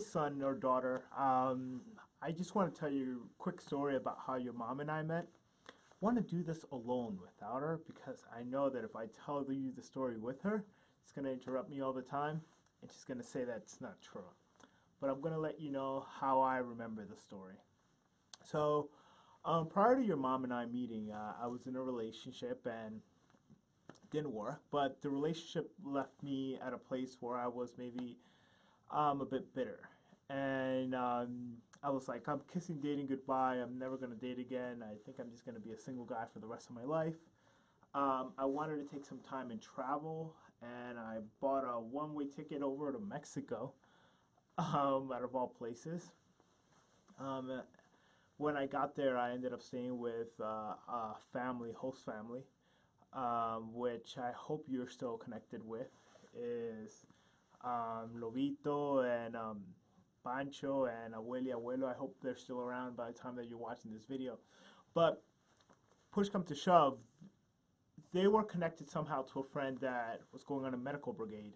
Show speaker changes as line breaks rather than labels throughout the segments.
son or daughter. I just want to tell you a quick story about how your mom and I met. I want to do this alone without her because I know that if I tell you the story with her, it's going to interrupt me all the time and she's going to say that it's not true. But I'm going to let you know how I remember the story. So, prior to your mom and I meeting, I was in a relationship and it didn't work, but the relationship left me at a place where I was maybe a bit bitter. And I was like, I'm kissing dating goodbye. I'm never going to date again. I think I'm just going to be a single guy for the rest of my life. I wanted to take some time and travel, and I bought a one-way ticket over to Mexico, out of all places. Um, when I got there, I ended up staying with a family, host family, which I hope you're still connected with, is Lobito and Pancho and Abuelo. I hope they're still around by the time that you're watching this video. But push come to shove, they were connected somehow to a friend that was going on a medical brigade.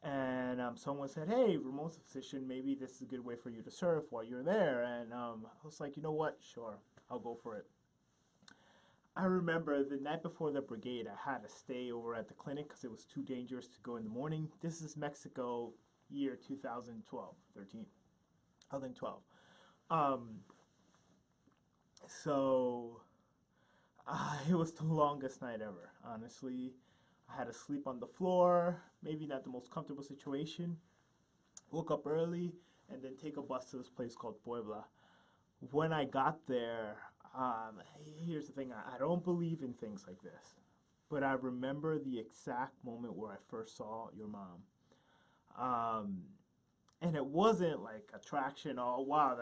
And someone said, hey, Ramon's a physician, maybe this is a good way for you to serve while you're there. And I was like, you know what? Sure, I'll go for it. I remember the night before the brigade, I had to stay over at the clinic because it was too dangerous to go in the morning. This is Mexico, year 2012, 13, 2012. Um, so it was the longest night ever, honestly. I had to sleep on the floor, maybe not the most comfortable situation. Woke up early and then take a bus to this place called Puebla. When I got there, here's the thing, I don't believe in things like this, but I remember the exact moment where I first saw your mom. Um, and it wasn't like attraction, oh wow,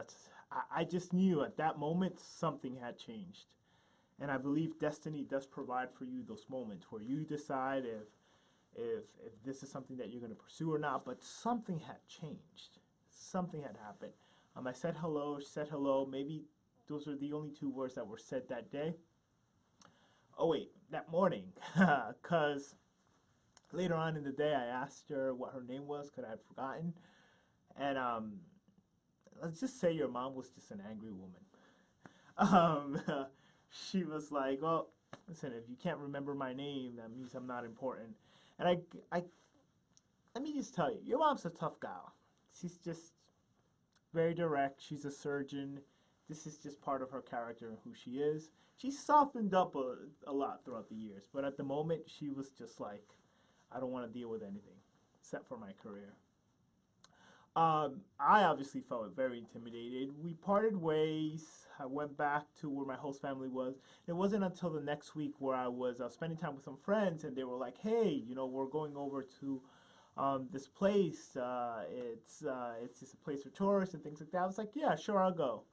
I just knew at that moment something had changed. And I believe destiny does provide for you those moments where you decide if this is something that you're going to pursue or not, but something had changed. Something had happened. I said hello, she said hello. Maybe those are the only two words that were said that day. Oh, wait, that morning. Because later on in the day, I asked her what her name was because I had forgotten. And let's just say your mom was just an angry woman. Um, she was like, well, listen, if you can't remember my name, that means I'm not important. And let me just tell you, your mom's a tough gal. She's just very direct. She's a surgeon. This is just part of her character and who she is. She's softened up a lot throughout the years, but at the moment, she was just like, I don't want to deal with anything except for my career. I obviously felt very intimidated. We parted ways. I went back to where my host family was. It wasn't until the next week where I was spending time with some friends, and they were like, "Hey, we're going over to this place. It's just a place for tourists and things like that." I was like, "Yeah, sure, I'll go."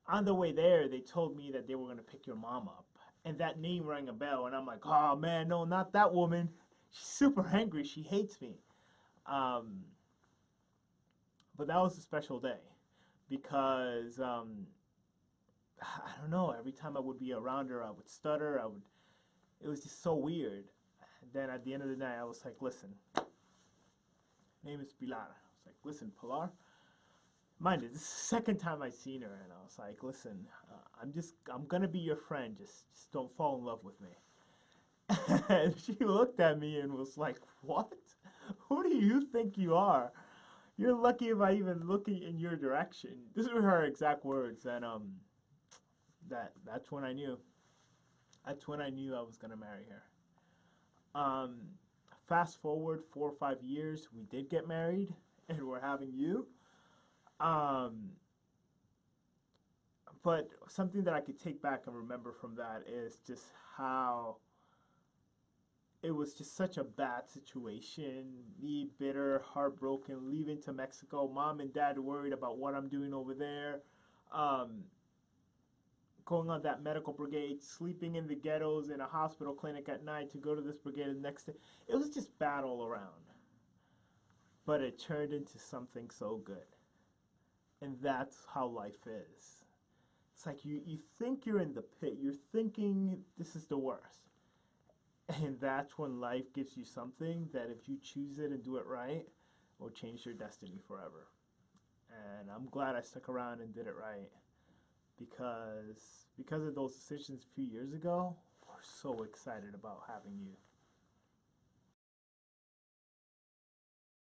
On the way there, they told me that they were gonna pick your mom up, and that name rang a bell. And I'm like, "Oh man, no, not that woman. She's super angry. She hates me." Um, but that was a special day because I don't know. Every time I would be around her, I would stutter. I would. It was just so weird. And then at the end of the night, I was like, "Listen, name is Pilar." I was like, "Listen, Pilar." Mind it, this is the second time I seen her, and I was like, "Listen, I'm gonna be your friend. Just don't fall in love with me." And she looked at me and was like, "What? Who do you think you are? You're lucky if I even look in your direction." This were her exact words, and that's when I knew. That's when I knew I was gonna marry her. Fast forward 4 or 5 years, we did get married, and we're having you. Um, but something that I could take back and remember from that is just how it was just such a bad situation. Me bitter, heartbroken, leaving to Mexico. Mom and dad worried about what I'm doing over there. Um, Going on that medical brigade, sleeping in the ghettos in a hospital clinic at night to go to this brigade the next day. It was just bad all around. But it turned into something so good. And that's how life is. It's like you think you're in the pit. You're thinking this is the worst. And that's when life gives you something that if you choose it and do it right, will change your destiny forever. And I'm glad I stuck around and did it right because of those decisions a few years ago, we're so excited about having you.